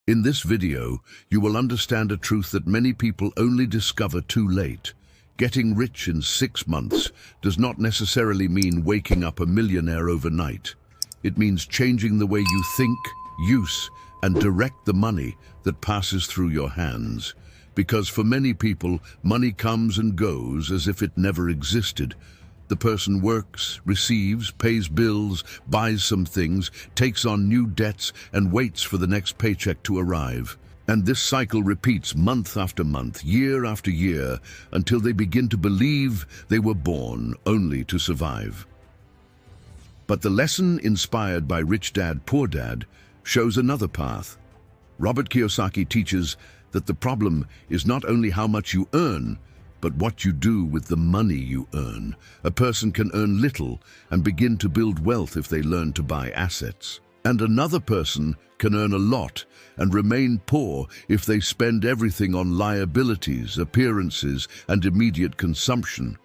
In this video, you will understand a truth that many people only discover too late. Getting rich in 6 months does not necessarily mean waking up a millionaire overnight. It means changing the way you think, use, and direct the money that passes through your hands. Because for many people, money comes and goes as if it never existed. The person works, receives, pays bills, buys some things, takes on new debts, and waits for the next paycheck to arrive. And this cycle repeats month after month, year after year, until they begin to believe they were born only to survive. But the lesson inspired by Rich Dad, Poor Dad shows another path. Robert Kiyosaki teaches that the problem is not only how much you earn, but what you do with the money you earn. A person can earn little and begin to build wealth if they learn to buy assets. And another person can earn a lot and remain poor if they spend everything on liabilities, appearances, and immediate consumption.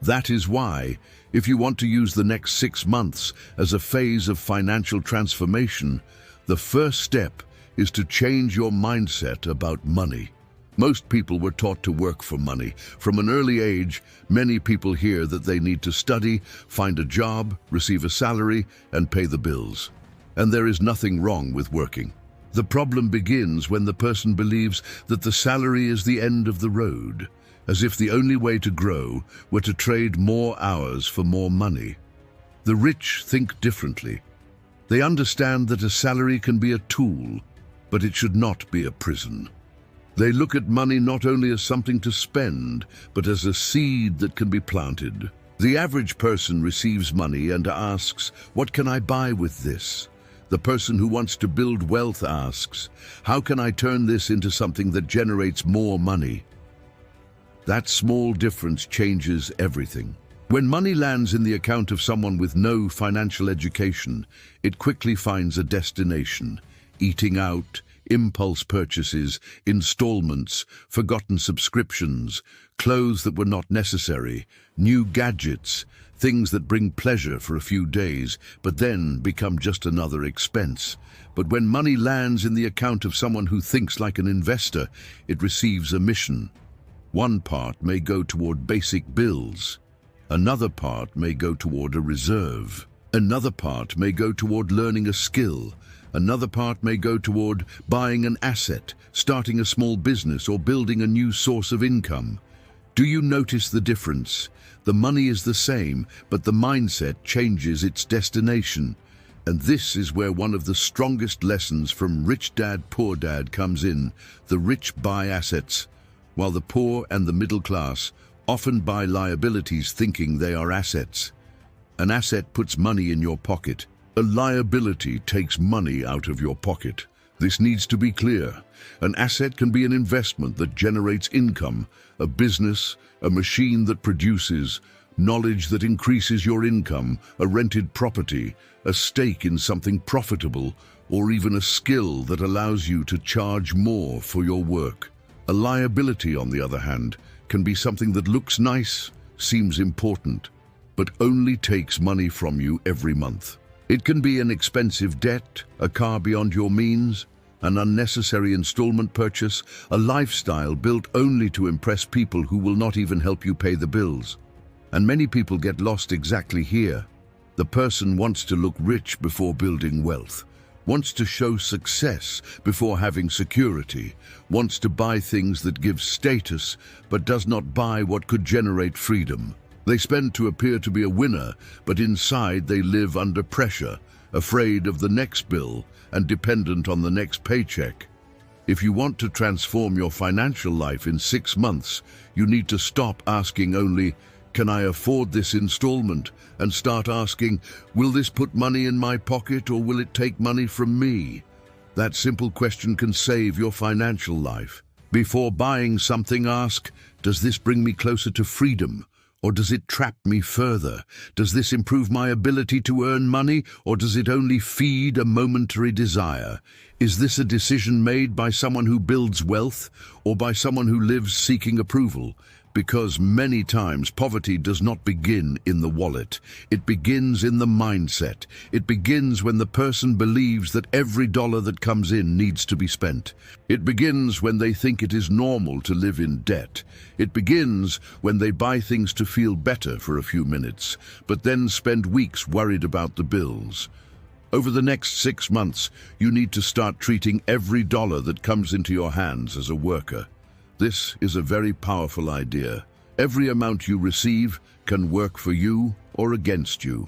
That is why, if you want to use the next 6 months as a phase of financial transformation, the first step is to change your mindset about money. Most people were taught to work for money. From an early age, many people hear that they need to study, find a job, receive a salary, and pay the bills. And there is nothing wrong with working. The problem begins when the person believes that the salary is the end of the road, as if the only way to grow were to trade more hours for more money. The rich think differently. They understand that a salary can be a tool, but it should not be a prison. They look at money not only as something to spend, but as a seed that can be planted. The average person receives money and asks, "What can I buy with this?" The person who wants to build wealth asks, "How can I turn this into something that generates more money?" That small difference changes everything. When money lands in the account of someone with no financial education, it quickly finds a destination: eating out, impulse purchases, installments, forgotten subscriptions, clothes that were not necessary, new gadgets, things that bring pleasure for a few days, but then become just another expense. But when money lands in the account of someone who thinks like an investor, it receives a mission. One part may go toward basic bills. Another part may go toward a reserve. Another part may go toward learning a skill. Another part may go toward buying an asset, starting a small business, or building a new source of income. Do you notice the difference? The money is the same, but the mindset changes its destination. And this is where one of the strongest lessons from Rich Dad, Poor Dad comes in. The rich buy assets, while the poor and the middle class often buy liabilities thinking they are assets. An asset puts money in your pocket. A liability takes money out of your pocket. This needs to be clear. An asset can be an investment that generates income, a business, a machine that produces, knowledge that increases your income, a rented property, a stake in something profitable, or even a skill that allows you to charge more for your work. A liability, on the other hand, can be something that looks nice, seems important, but only takes money from you every month. It can be an expensive debt, a car beyond your means, an unnecessary installment purchase, a lifestyle built only to impress people who will not even help you pay the bills. And many people get lost exactly here. The person wants to look rich before building wealth, wants to show success before having security, wants to buy things that give status, but does not buy what could generate freedom. They spend to appear to be a winner, but inside they live under pressure, afraid of the next bill and dependent on the next paycheck. If you want to transform your financial life in 6 months, you need to stop asking only, "Can I afford this installment?" and start asking, "Will this put money in my pocket or will it take money from me?" That simple question can save your financial life. Before buying something, ask, "Does this bring me closer to freedom? Or does it trap me further? Does this improve my ability to earn money, or does it only feed a momentary desire? Is this a decision made by someone who builds wealth, or by someone who lives seeking approval?" Because many times poverty does not begin in the wallet. It begins in the mindset. It begins when the person believes that every dollar that comes in needs to be spent. It begins when they think it is normal to live in debt. It begins when they buy things to feel better for a few minutes, but then spend weeks worried about the bills. Over the next 6 months, you need to start treating every dollar that comes into your hands as a worker. This is a very powerful idea. Every amount you receive can work for you or against you.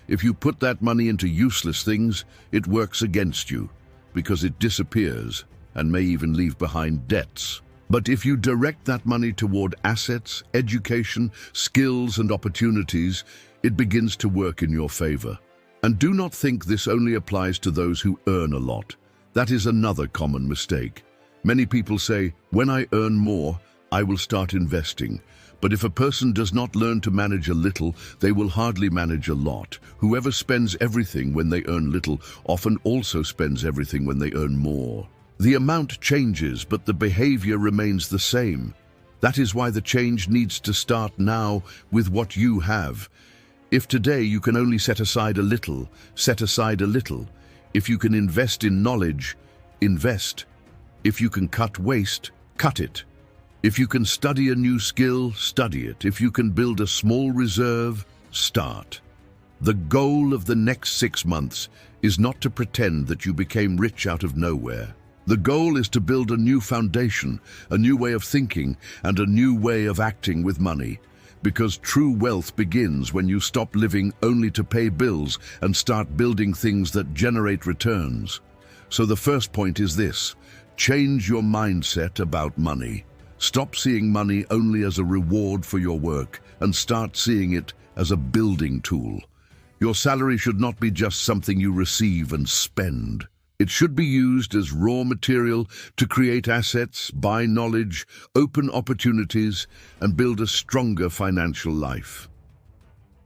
If you put that money into useless things, it works against you because it disappears and may even leave behind debts. But if you direct that money toward assets, education, skills, and opportunities, it begins to work in your favor. And do not think this only applies to those who earn a lot. That is another common mistake. Many people say, when I earn more, I will start investing. But if a person does not learn to manage a little, they will hardly manage a lot. Whoever spends everything when they earn little often also spends everything when they earn more. The amount changes, but the behavior remains the same. That is why the change needs to start now with what you have. If today you can only set aside a little, set aside a little. If you can invest in knowledge, invest. If you can cut waste, cut it. If you can study a new skill, study it. If you can build a small reserve, start. The goal of the next 6 months is not to pretend that you became rich out of nowhere. The goal is to build a new foundation, a new way of thinking, and a new way of acting with money. Because true wealth begins when you stop living only to pay bills and start building things that generate returns. So the first point is this: change your mindset about money. Stop seeing money only as a reward for your work and start seeing it as a building tool. Your salary should not be just something you receive and spend. It should be used as raw material to create assets, buy knowledge, open opportunities, and build a stronger financial life.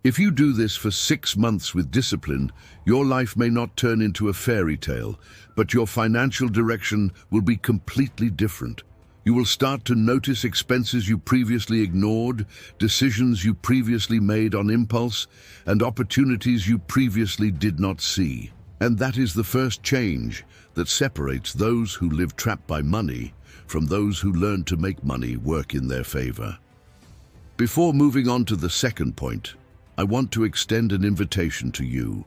If you do this for 6 months with discipline, your life may not turn into a fairy tale, but your financial direction will be completely different. You will start to notice expenses you previously ignored, decisions you previously made on impulse, and opportunities you previously did not see. And that is the first change that separates those who live trapped by money from those who learn to make money work in their favor. Before moving on to the second point, I want to extend an invitation to you.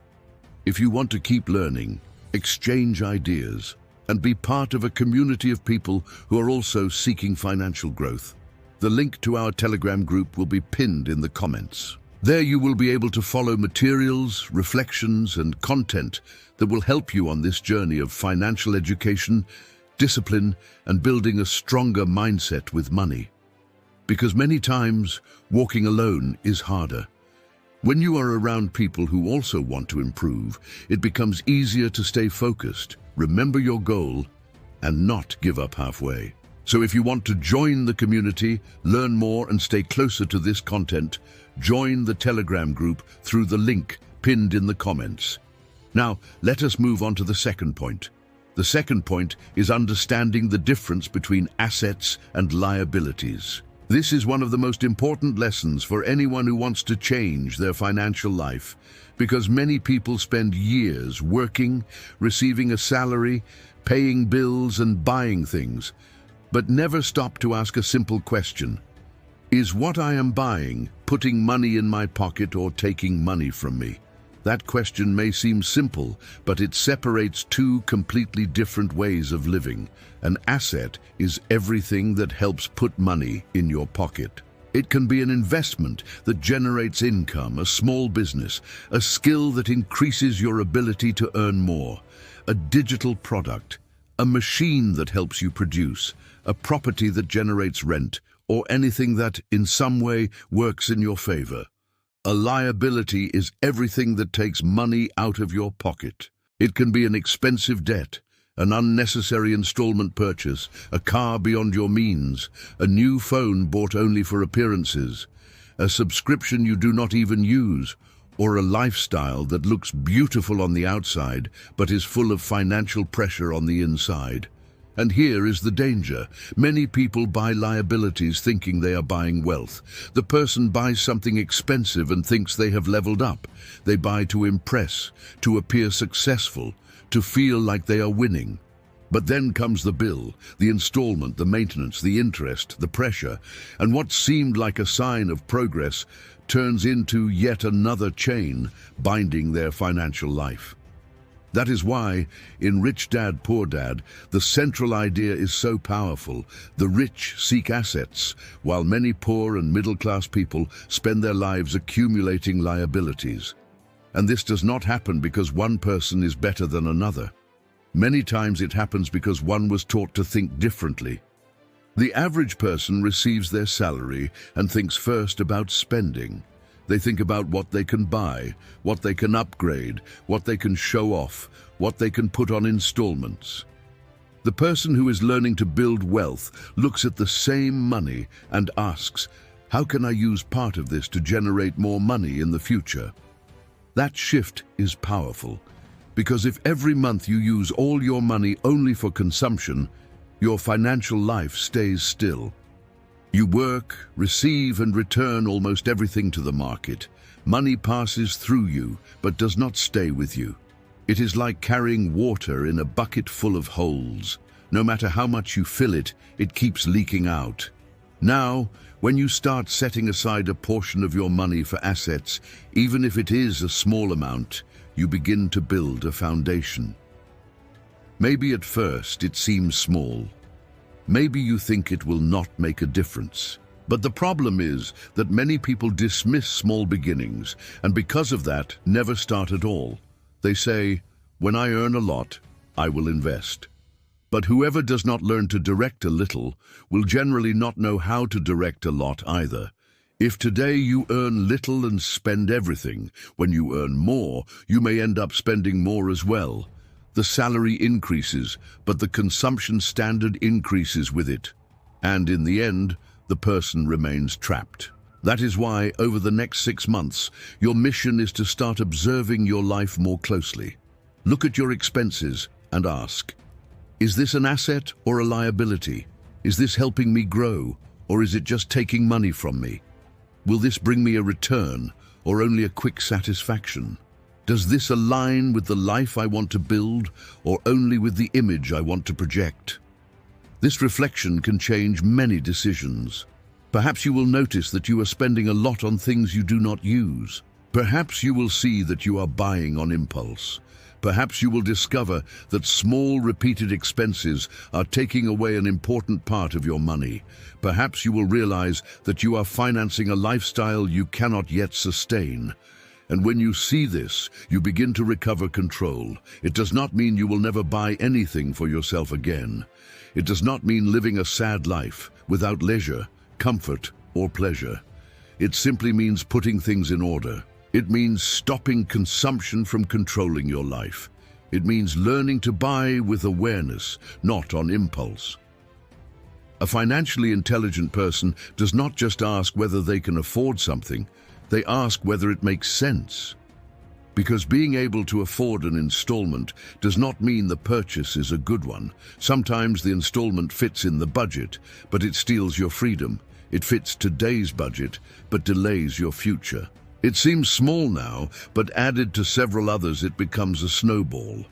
If you want to keep learning, exchange ideas, and be part of a community of people who are also seeking financial growth, the link to our Telegram group will be pinned in the comments. There you will be able to follow materials, reflections, and content that will help you on this journey of financial education, discipline, and building a stronger mindset with money. Because many times, walking alone is harder. When you are around people who also want to improve, it becomes easier to stay focused, remember your goal, and not give up halfway. So if you want to join the community, learn more, and stay closer to this content, join the Telegram group through the link pinned in the comments. Now, let us move on to the second point. The second point is understanding the difference between assets and liabilities. This is one of the most important lessons for anyone who wants to change their financial life, because many people spend years working, receiving a salary, paying bills, and buying things, but never stop to ask a simple question. Is what I am buying putting money in my pocket or taking money from me? That question may seem simple, but it separates two completely different ways of living. An asset is everything that helps put money in your pocket. It can be an investment that generates income, a small business, a skill that increases your ability to earn more, a digital product, a machine that helps you produce, a property that generates rent, or anything that, in some way, works in your favor. A liability is everything that takes money out of your pocket. It can be an expensive debt, an unnecessary installment purchase, a car beyond your means, a new phone bought only for appearances, a subscription you do not even use, or a lifestyle that looks beautiful on the outside but is full of financial pressure on the inside. And here is the danger. Many people buy liabilities thinking they are buying wealth. The person buys something expensive and thinks they have leveled up. They buy to impress, to appear successful, to feel like they are winning. But then comes the bill, the installment, the maintenance, the interest, the pressure, and what seemed like a sign of progress turns into yet another chain binding their financial life. That is why, in Rich Dad, Poor Dad, the central idea is so powerful. The rich seek assets, while many poor and middle-class people spend their lives accumulating liabilities. And this does not happen because one person is better than another. Many times it happens because one was taught to think differently. The average person receives their salary and thinks first about spending. They think about what they can buy, what they can upgrade, what they can show off, what they can put on installments. The person who is learning to build wealth looks at the same money and asks, how can I use part of this to generate more money in the future? That shift is powerful, because if every month you use all your money only for consumption, your financial life stays still. You work, receive and return almost everything to the market. Money passes through you, but does not stay with you. It is like carrying water in a bucket full of holes. No matter how much you fill it, it keeps leaking out. Now, when you start setting aside a portion of your money for assets, even if it is a small amount, you begin to build a foundation. Maybe at first it seems small. Maybe you think it will not make a difference. But the problem is that many people dismiss small beginnings and because of that never start at all. They say, when I earn a lot, I will invest. But whoever does not learn to direct a little will generally not know how to direct a lot either. If today you earn little and spend everything, when you earn more, you may end up spending more as well. The salary increases, but the consumption standard increases with it. And in the end, the person remains trapped. That is why, over the next 6 months, your mission is to start observing your life more closely. Look at your expenses and ask, is this an asset or a liability? Is this helping me grow, or is it just taking money from me? Will this bring me a return, or only a quick satisfaction? Does this align with the life I want to build, or only with the image I want to project? This reflection can change many decisions. Perhaps you will notice that you are spending a lot on things you do not use. Perhaps you will see that you are buying on impulse. Perhaps you will discover that small, repeated expenses are taking away an important part of your money. Perhaps you will realize that you are financing a lifestyle you cannot yet sustain. And when you see this, you begin to recover control. It does not mean you will never buy anything for yourself again. It does not mean living a sad life without leisure, comfort, or pleasure. It simply means putting things in order. It means stopping consumption from controlling your life. It means learning to buy with awareness, not on impulse. A financially intelligent person does not just ask whether they can afford something, they ask whether it makes sense. Because being able to afford an installment does not mean the purchase is a good one. Sometimes the installment fits in the budget, but it steals your freedom. It fits today's budget, but delays your future. It seems small now, but added to several others, it becomes a snowball.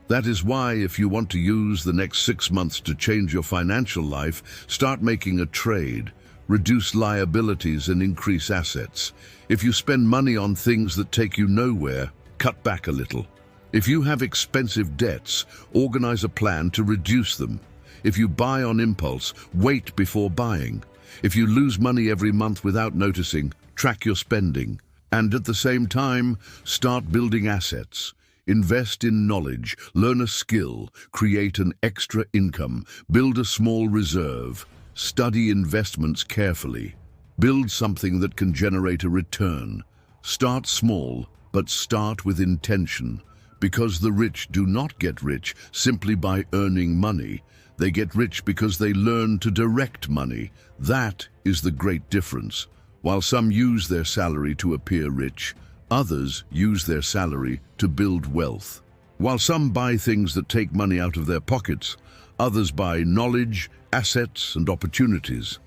That is why, if you want to use the next 6 months to change your financial life, start making a trade, reduce liabilities and increase assets. If you spend money on things that take you nowhere, cut back a little. If you have expensive debts, organize a plan to reduce them. If you buy on impulse, wait before buying. If you lose money every month without noticing, track your spending. And at the same time, start building assets. Invest in knowledge, learn a skill, create an extra income, build a small reserve, study investments carefully, build something that can generate a return. Start small, but start with intention, because the rich do not get rich simply by earning money. They get rich because they learn to direct money. That is the great difference. While some use their salary to appear rich, others use their salary to build wealth. While some buy things that take money out of their pockets, Others buy knowledge, assets, and opportunities.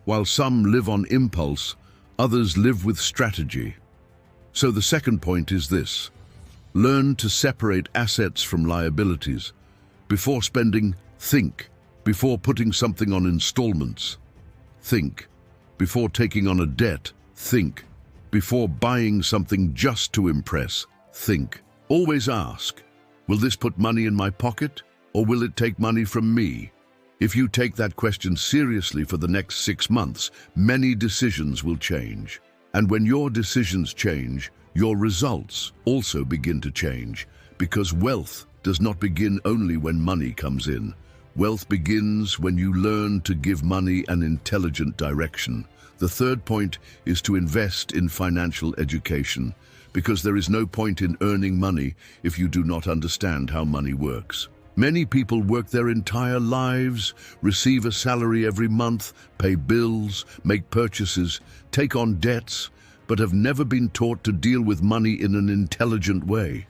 While some live on impulse, others live with strategy. So the second point is this: learn to separate assets from liabilities. Before spending, think. Before putting something on installments, think. Before taking on a debt, think. Before buying something just to impress, think. Always ask, will this put money in my pocket, or will it take money from me? If you take that question seriously for the next 6 months, many decisions will change. And when your decisions change, your results also begin to change, because wealth does not begin only when money comes in. Wealth begins when you learn to give money an intelligent direction. The third point is to invest in financial education, because there is no point in earning money if you do not understand how money works. Many people work their entire lives, receive a salary every month, pay bills, make purchases, take on debts, but have never been taught to deal with money in an intelligent way.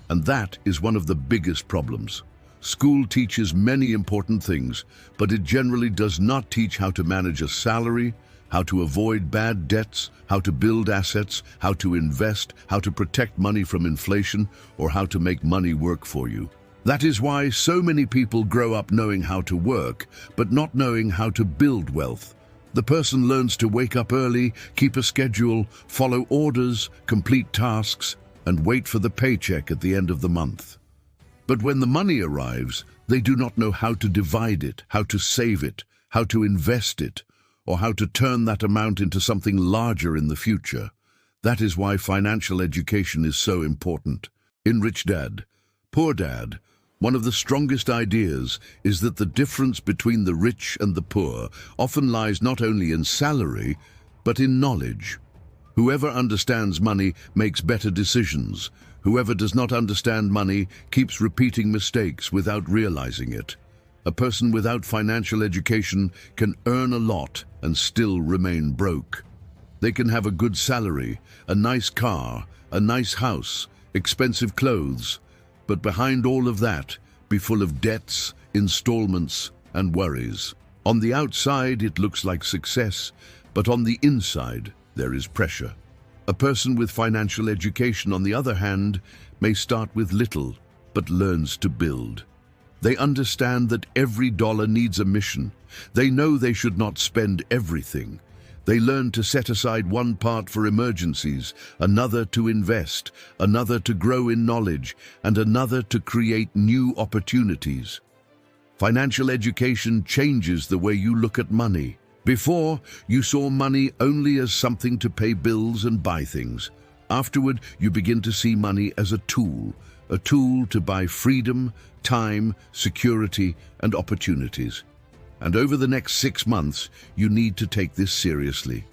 And that is one of the biggest problems. School teaches many important things, but it generally does not teach how to manage a salary, how to avoid bad debts, how to build assets, how to invest, how to protect money from inflation, or how to make money work for you. That is why so many people grow up knowing how to work, but not knowing how to build wealth. The person learns to wake up early, keep a schedule, follow orders, complete tasks, and wait for the paycheck at the end of the month. But when the money arrives, they do not know how to divide it, how to save it, how to invest it, or how to turn that amount into something larger in the future. That is why financial education is so important. In Rich Dad, Poor Dad, one of the strongest ideas is that the difference between the rich and the poor often lies not only in salary, but in knowledge. Whoever understands money makes better decisions. Whoever does not understand money keeps repeating mistakes without realizing it. A person without financial education can earn a lot and still remain broke. They can have a good salary, a nice car, a nice house, expensive clothes, but behind all of that, be full of debts, installments, and worries. On the outside, it looks like success, but on the inside, there is pressure. A person with financial education, on the other hand, may start with little, but learns to build. They understand that every dollar needs a mission. They know they should not spend everything. They learn to set aside one part for emergencies, another to invest, another to grow in knowledge, and another to create new opportunities. Financial education changes the way you look at money. Before, you saw money only as something to pay bills and buy things. Afterward, you begin to see money as a tool to buy freedom, time, security, and opportunities. And over the next 6 months, you need to take this seriously.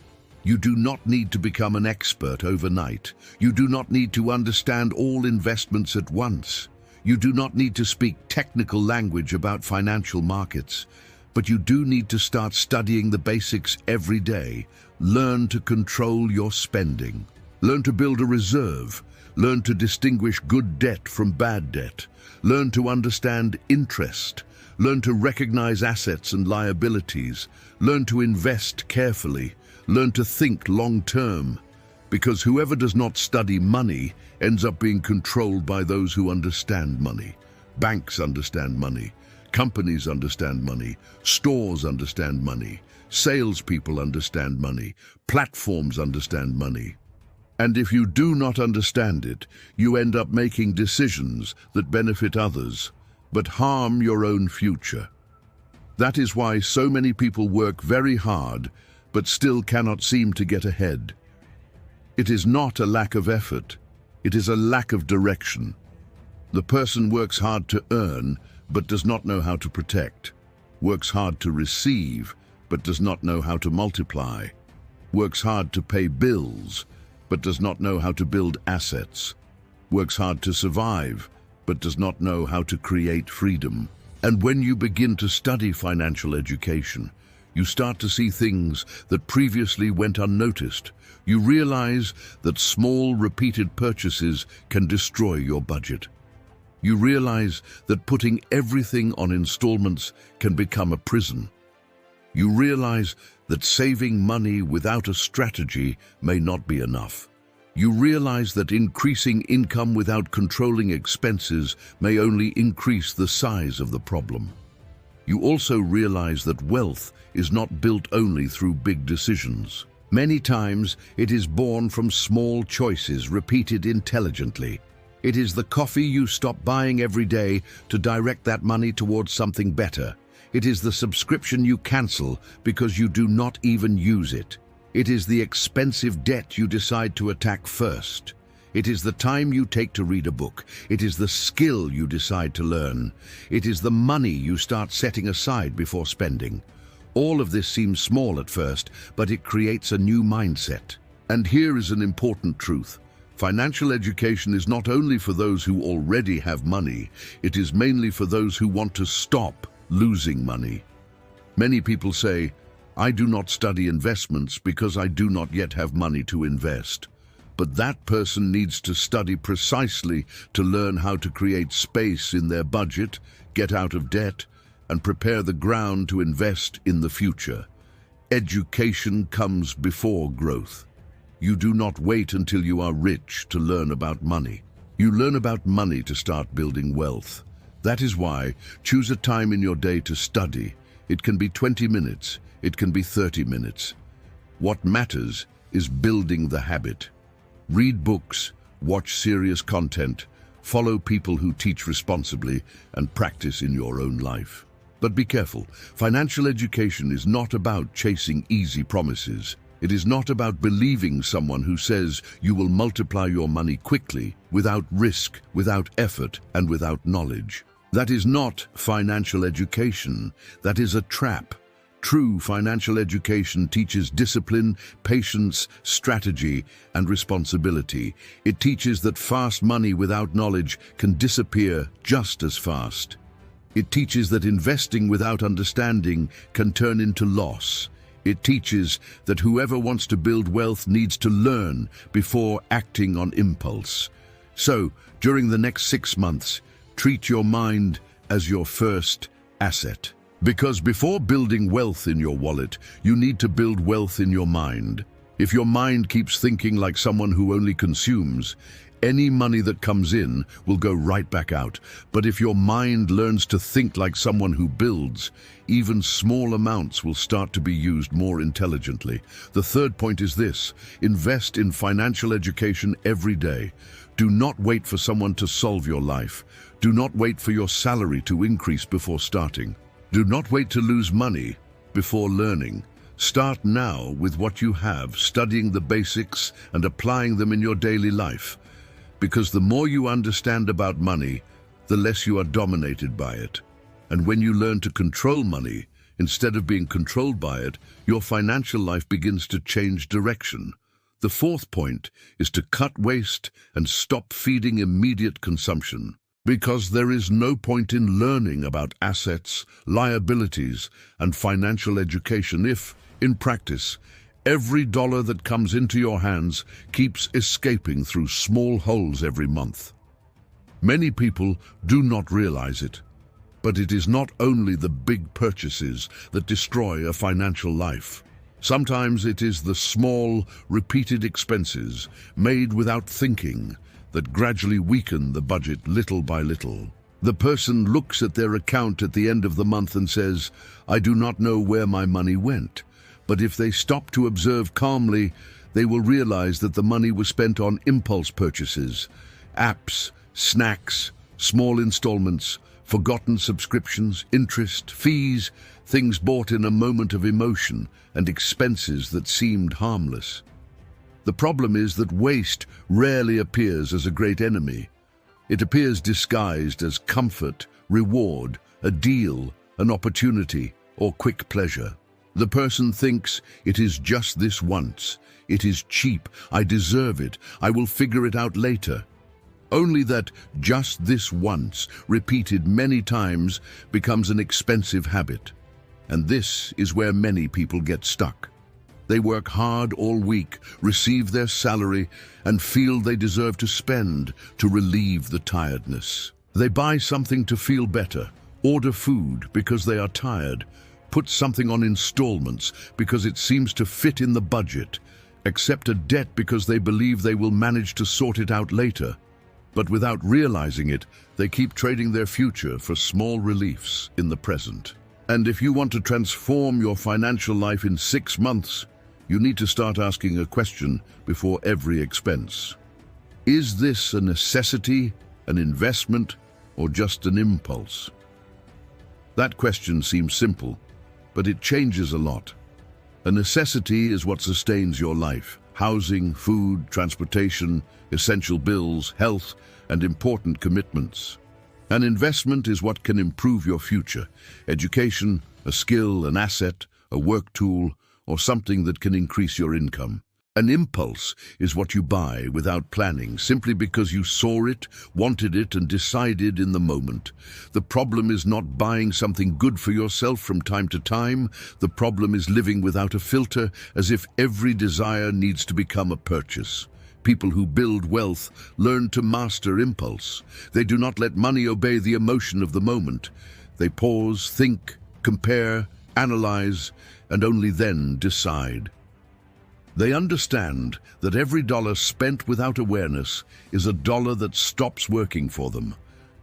You do not need to become an expert overnight. You do not need to understand all investments at once. You do not need to speak technical language about financial markets. But you do need to start studying the basics every day. Learn to control your spending. Learn to build a reserve. Learn to distinguish good debt from bad debt. Learn to understand interest. Learn to recognize assets and liabilities. Learn to invest carefully. Learn to think long-term. Because whoever does not study money ends up being controlled by those who understand money. Banks understand money. Companies understand money. Stores understand money. Salespeople understand money. Platforms understand money. And if you do not understand it, you end up making decisions that benefit others, but harm your own future. That is why so many people work very hard, but still cannot seem to get ahead. It is not a lack of effort, it is a lack of direction. The person works hard to earn, but does not know how to protect, works hard to receive, but does not know how to multiply, works hard to pay bills, but does not know how to build assets, works hard to survive, but does not know how to create freedom. And when you begin to study financial education, you start to see things that previously went unnoticed. You realize that small, repeated purchases can destroy your budget. You realize that putting everything on installments can become a prison. You realize that saving money without a strategy may not be enough. You realize that increasing income without controlling expenses may only increase the size of the problem. You also realize that wealth is not built only through big decisions. Many times, it is born from small choices repeated intelligently. It is the coffee you stop buying every day to direct that money towards something better. It is the subscription you cancel because you do not even use it. It is the expensive debt you decide to attack first. It is the time you take to read a book. It is the skill you decide to learn. It is the money you start setting aside before spending. All of this seems small at first, but it creates a new mindset. And here is an important truth. Financial education is not only for those who already have money, it is mainly for those who want to stop losing money. Many people say, "I do not study investments because I do not yet have money to invest." But that person needs to study precisely to learn how to create space in their budget, get out of debt, and prepare the ground to invest in the future. Education comes before growth. You do not wait until you are rich to learn about money. You learn about money to start building wealth. That is why, choose a time in your day to study. It can be 20 minutes, it can be 30 minutes. What matters is building the habit. Read books, watch serious content, follow people who teach responsibly, and practice in your own life. But be careful, financial education is not about chasing easy promises. It is not about believing someone who says you will multiply your money quickly, without risk, without effort, and without knowledge. That is not financial education. That is a trap. True financial education teaches discipline, patience, strategy, and responsibility. It teaches that fast money without knowledge can disappear just as fast. It teaches that investing without understanding can turn into loss. It teaches that whoever wants to build wealth needs to learn before acting on impulse. So, during the next 6 months, treat your mind as your first asset. Because before building wealth in your wallet, you need to build wealth in your mind. If your mind keeps thinking like someone who only consumes, any money that comes in will go right back out. But if your mind learns to think like someone who builds, even small amounts will start to be used more intelligently. The third point is this: invest in financial education every day. Do not wait for someone to solve your life. Do not wait for your salary to increase before starting. Do not wait to lose money before learning. Start now with what you have, studying the basics and applying them in your daily life. Because the more you understand about money, the less you are dominated by it. And when you learn to control money, instead of being controlled by it, your financial life begins to change direction. The fourth point is to cut waste and stop feeding immediate consumption. Because there is no point in learning about assets, liabilities, and financial education if, in practice, every dollar that comes into your hands keeps escaping through small holes every month. Many people do not realize it, but it is not only the big purchases that destroy a financial life. Sometimes it is the small, repeated expenses made without thinking that gradually weaken the budget little by little. The person looks at their account at the end of the month and says, "I do not know where my money went." But if they stop to observe calmly, they will realize that the money was spent on impulse purchases, apps, snacks, small installments, forgotten subscriptions, interest, fees, things bought in a moment of emotion, and expenses that seemed harmless. The problem is that waste rarely appears as a great enemy. It appears disguised as comfort, reward, a deal, an opportunity, or quick pleasure. The person thinks, "It is just this once. It is cheap. I deserve it. I will figure it out later." Only that just this once, repeated many times, becomes an expensive habit. And this is where many people get stuck. They work hard all week, receive their salary, and feel they deserve to spend to relieve the tiredness. They buy something to feel better, order food because they are tired, put something on installments because it seems to fit in the budget, accept a debt because they believe they will manage to sort it out later. But without realizing it, they keep trading their future for small reliefs in the present. And if you want to transform your financial life in 6 months, you need to start asking a question before every expense. Is this a necessity, an investment, or just an impulse? That question seems simple, but it changes a lot. A necessity is what sustains your life: housing, food, transportation, essential bills, health, and important commitments. An investment is what can improve your future: education, a skill, an asset, a work tool, or something that can increase your income. An impulse is what you buy without planning, simply because you saw it, wanted it, and decided in the moment. The problem is not buying something good for yourself from time to time. The problem is living without a filter, as if every desire needs to become a purchase. People who build wealth learn to master impulse. They do not let money obey the emotion of the moment. They pause, think, compare, analyze, and only then decide. They understand that every dollar spent without awareness is a dollar that stops working for them.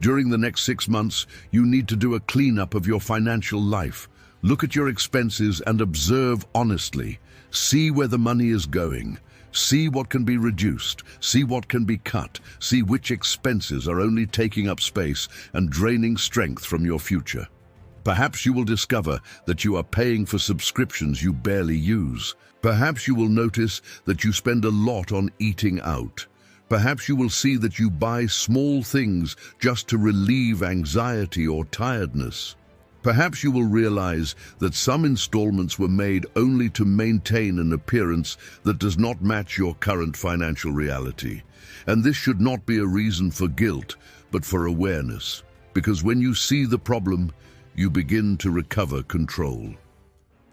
During the next 6 months, you need to do a cleanup of your financial life. Look at your expenses and observe honestly. See where the money is going. See what can be reduced. See what can be cut. See which expenses are only taking up space and draining strength from your future. Perhaps you will discover that you are paying for subscriptions you barely use. Perhaps you will notice that you spend a lot on eating out. Perhaps you will see that you buy small things just to relieve anxiety or tiredness. Perhaps you will realize that some installments were made only to maintain an appearance that does not match your current financial reality. And this should not be a reason for guilt, but for awareness. Because when you see the problem, you begin to recover control.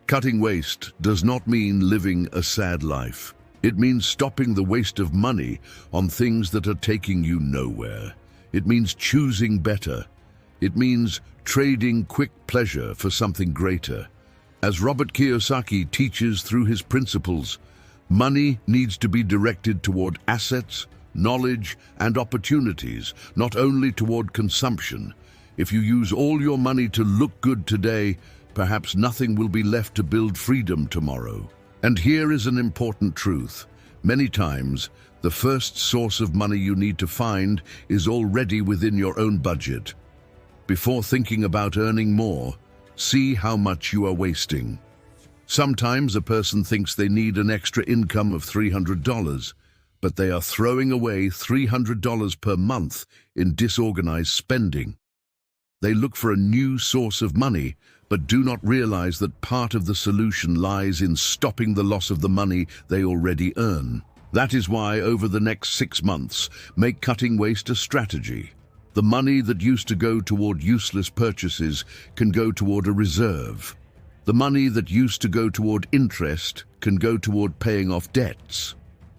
Cutting waste does not mean living a sad life. It means stopping the waste of money on things that are taking you nowhere. It means choosing better. It means trading quick pleasure for something greater. As Robert Kiyosaki teaches through his principles, money needs to be directed toward assets, knowledge, and opportunities, not only toward consumption. If you use all your money to look good today, perhaps nothing will be left to build freedom tomorrow. And here is an important truth. Many times, the first source of money you need to find is already within your own budget. Before thinking about earning more, see how much you are wasting. Sometimes a person thinks they need an extra income of $300, but they are throwing away $300 per month in disorganized spending. They look for a new source of money, but do not realize that part of the solution lies in stopping the loss of the money they already earn. That is why, over the next 6 months, make cutting waste a strategy. The money that used to go toward useless purchases can go toward a reserve. The money that used to go toward interest can go toward paying off debts.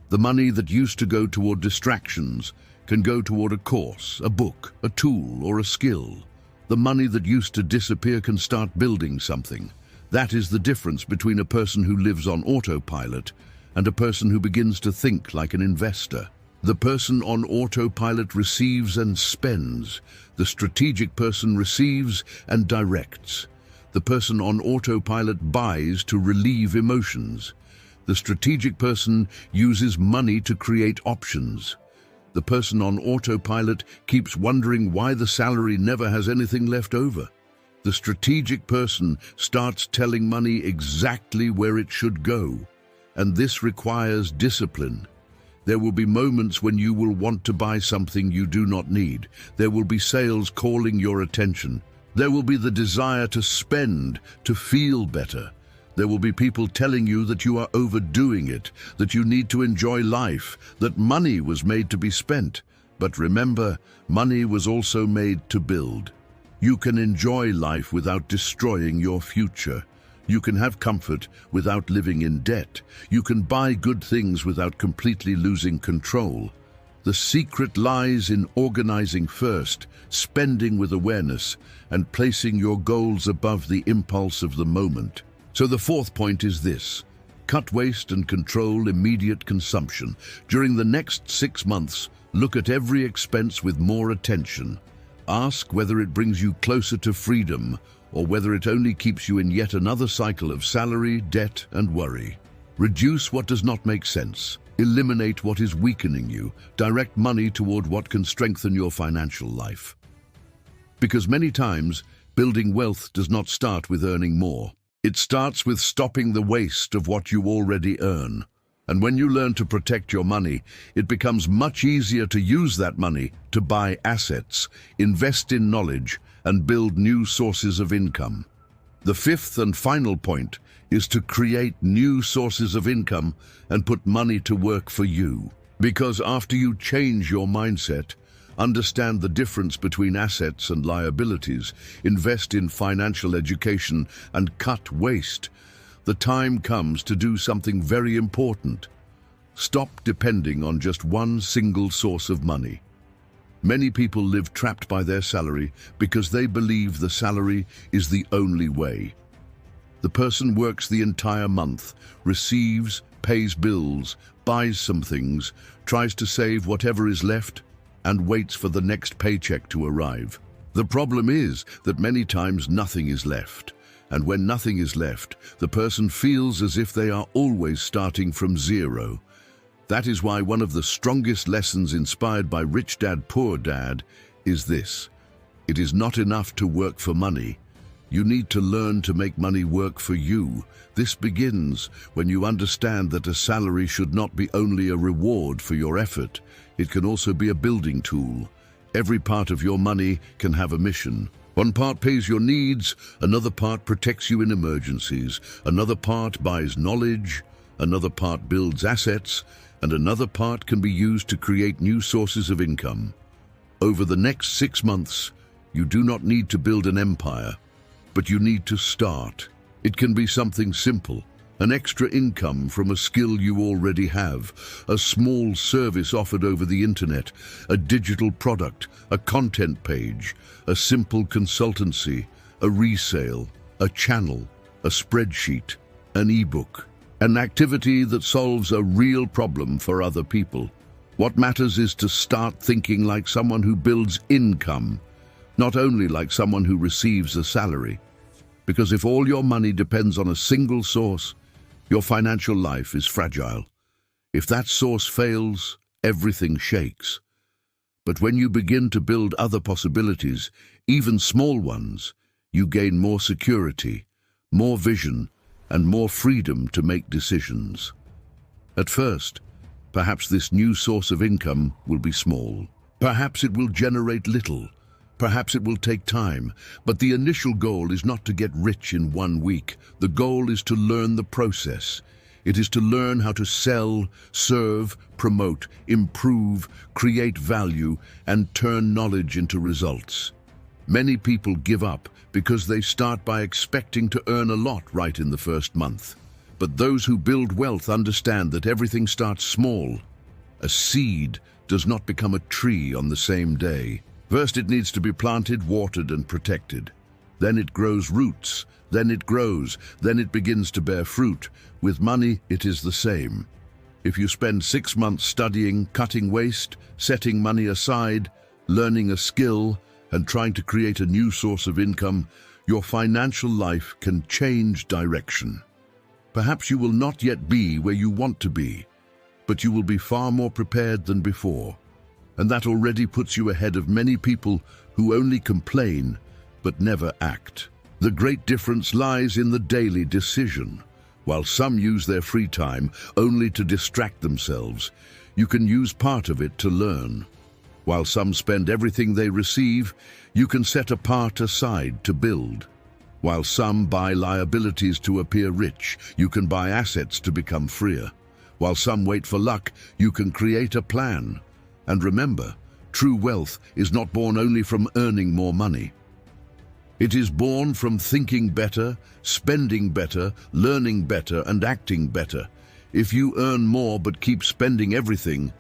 The money that used to go toward distractions can go toward a course, a book, a tool, or a skill. The money that used to disappear can start building something. That is the difference between a person who lives on autopilot and a person who begins to think like an investor. The person on autopilot receives and spends. The strategic person receives and directs. The person on autopilot buys to relieve emotions. The strategic person uses money to create options. The person on autopilot keeps wondering why the salary never has anything left over. The strategic person starts telling money exactly where it should go, and this requires discipline. There will be moments when you will want to buy something you do not need. There will be sales calling your attention. There will be the desire to spend, to feel better. There will be people telling you that you are overdoing it, that you need to enjoy life, that money was made to be spent. But remember, money was also made to build. You can enjoy life without destroying your future. You can have comfort without living in debt. You can buy good things without completely losing control. The secret lies in organizing first, spending with awareness, and placing your goals above the impulse of the moment. So the fourth point is this: cut waste and control immediate consumption. During the next 6 months, look at every expense with more attention. Ask whether it brings you closer to freedom or whether it only keeps you in yet another cycle of salary, debt, and worry. Reduce what does not make sense. Eliminate what is weakening you. Direct money toward what can strengthen your financial life. Because many times, building wealth does not start with earning more. It starts with stopping the waste of what you already earn. And when you learn to protect your money, it becomes much easier to use that money to buy assets, invest in knowledge, and build new sources of income. The fifth and final point is to create new sources of income and put money to work for you. Because after you change your mindset, understand the difference between assets and liabilities, invest in financial education, and cut waste, the time comes to do something very important. Stop depending on just one single source of money. Many people live trapped by their salary because they believe the salary is the only way. The person works the entire month, receives, pays bills, buys some things, tries to save whatever is left, and waits for the next paycheck to arrive. The problem is that many times nothing is left. And when nothing is left, the person feels as if they are always starting from zero. That is why one of the strongest lessons inspired by Rich Dad, Poor Dad is this: it is not enough to work for money. You need to learn to make money work for you. This begins when you understand that a salary should not be only a reward for your effort. It can also be a building tool. Every part of your money can have a mission. One part pays your needs, another part protects you in emergencies, another part buys knowledge, another part builds assets, and another part can be used to create new sources of income. Over the next 6 months, you do not need to build an empire, but you need to start. It can be something simple: an extra income from a skill you already have, a small service offered over the internet, a digital product, a content page, a simple consultancy, a resale, a channel, a spreadsheet, an ebook, an activity that solves a real problem for other people. What matters is to start thinking like someone who builds income, not only like someone who receives a salary. Because if all your money depends on a single source, your financial life is fragile. If that source fails, everything shakes. But when you begin to build other possibilities, even small ones, you gain more security, more vision, and more freedom to make decisions. At first, perhaps this new source of income will be small. Perhaps it will generate little. Perhaps it will take time, but the initial goal is not to get rich in 1 week. The goal is to learn the process. It is to learn how to sell, serve, promote, improve, create value, and turn knowledge into results. Many people give up because they start by expecting to earn a lot right in the first month. But those who build wealth understand that everything starts small. A seed does not become a tree on the same day. First, it needs to be planted, watered, and protected. Then it grows roots. Then it grows. Then it begins to bear fruit. With money, it is the same. If you spend 6 months studying, cutting waste, setting money aside, learning a skill, and trying to create a new source of income, your financial life can change direction. Perhaps you will not yet be where you want to be, but you will be far more prepared than before. And that already puts you ahead of many people who only complain but never act. The great difference lies in the daily decision. While some use their free time only to distract themselves, you can use part of it to learn. While some spend everything they receive, you can set a part aside to build. While some buy liabilities to appear rich, you can buy assets to become freer. While some wait for luck, you can create a plan. And remember, true wealth is not born only from earning more money. It is born from thinking better, spending better, learning better, and acting better. If you earn more but keep spending everything,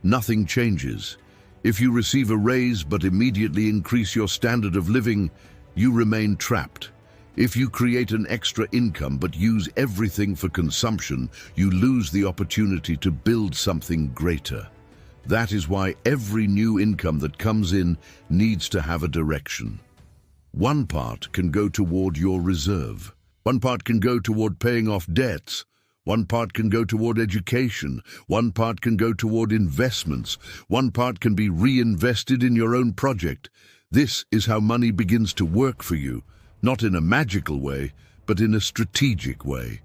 nothing changes. If you receive a raise but immediately increase your standard of living, you remain trapped. If you create an extra income but use everything for consumption, you lose the opportunity to build something greater. That is why every new income that comes in needs to have a direction. One part can go toward your reserve. One part can go toward paying off debts. One part can go toward education. One part can go toward investments. One part can be reinvested in your own project. This is how money begins to work for you, not in a magical way, but in a strategic way.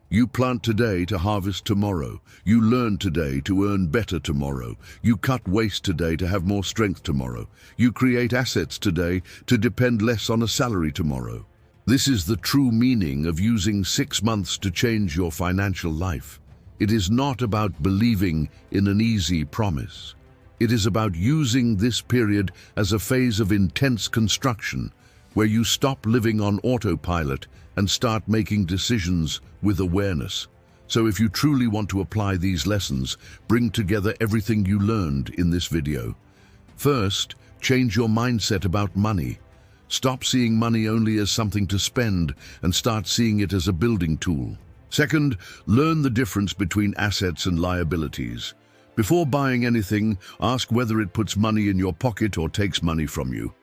You plant today to harvest tomorrow. You learn today to earn better tomorrow. You cut waste today to have more strength tomorrow. You create assets today to depend less on a salary tomorrow. This is the true meaning of using 6 months to change your financial life. It is not about believing in an easy promise. It is about using this period as a phase of intense construction, where you stop living on autopilot and start making decisions with awareness. So if you truly want to apply these lessons, bring together everything you learned in this video. First, change your mindset about money. Stop seeing money only as something to spend and start seeing it as a building tool. Second, learn the difference between assets and liabilities. Before buying anything, ask whether it puts money in your pocket or takes money from you.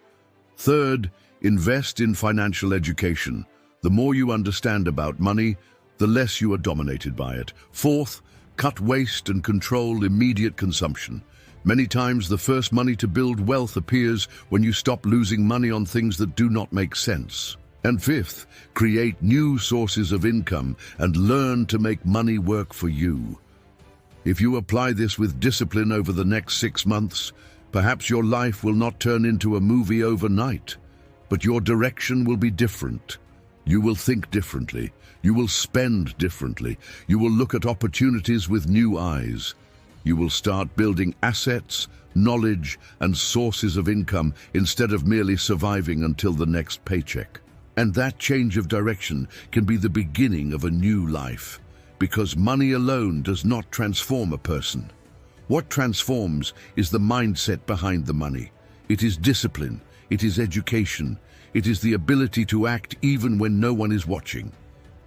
Third, invest in financial education. The more you understand about money, the less you are dominated by it. Fourth, cut waste and control immediate consumption. Many times the first money to build wealth appears when you stop losing money on things that do not make sense. And fifth, create new sources of income and learn to make money work for you. If you apply this with discipline over the next 6 months, perhaps your life will not turn into a movie overnight, but your direction will be different. You will think differently. You will spend differently. You will look at opportunities with new eyes. You will start building assets, knowledge, and sources of income instead of merely surviving until the next paycheck. And that change of direction can be the beginning of a new life, because money alone does not transform a person. What transforms is the mindset behind the money. It is discipline. It is education. It is the ability to act even when no one is watching.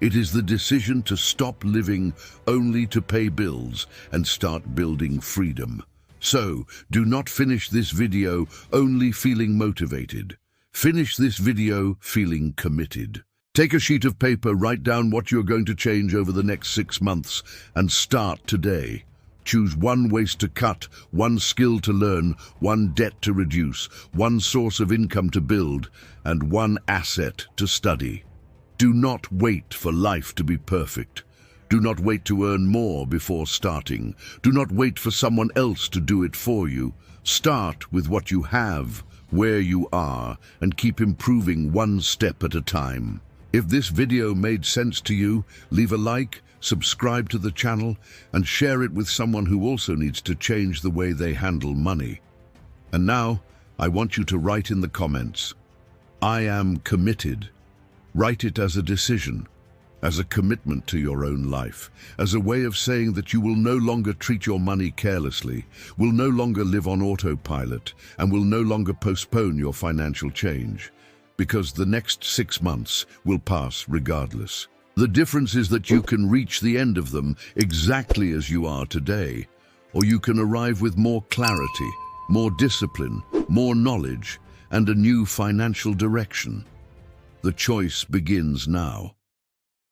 It is the decision to stop living only to pay bills and start building freedom. So, do not finish this video only feeling motivated. Finish this video feeling committed. Take a sheet of paper, write down what you're going to change over the next 6 months, and start today. Choose one waste to cut, one skill to learn, one debt to reduce, one source of income to build, and one asset to study. Do not wait for life to be perfect. Do not wait to earn more before starting. Do not wait for someone else to do it for you. Start with what you have, where you are, and keep improving one step at a time. If this video made sense to you, leave a like, subscribe to the channel, and share it with someone who also needs to change the way they handle money. And now, I want you to write in the comments, "I am committed." Write it as a decision, as a commitment to your own life, as a way of saying that you will no longer treat your money carelessly, will no longer live on autopilot, and will no longer postpone your financial change, because the next 6 months will pass regardless. The difference is that you can reach the end of them exactly as you are today, or you can arrive with more clarity, more discipline, more knowledge, and a new financial direction. The choice begins now.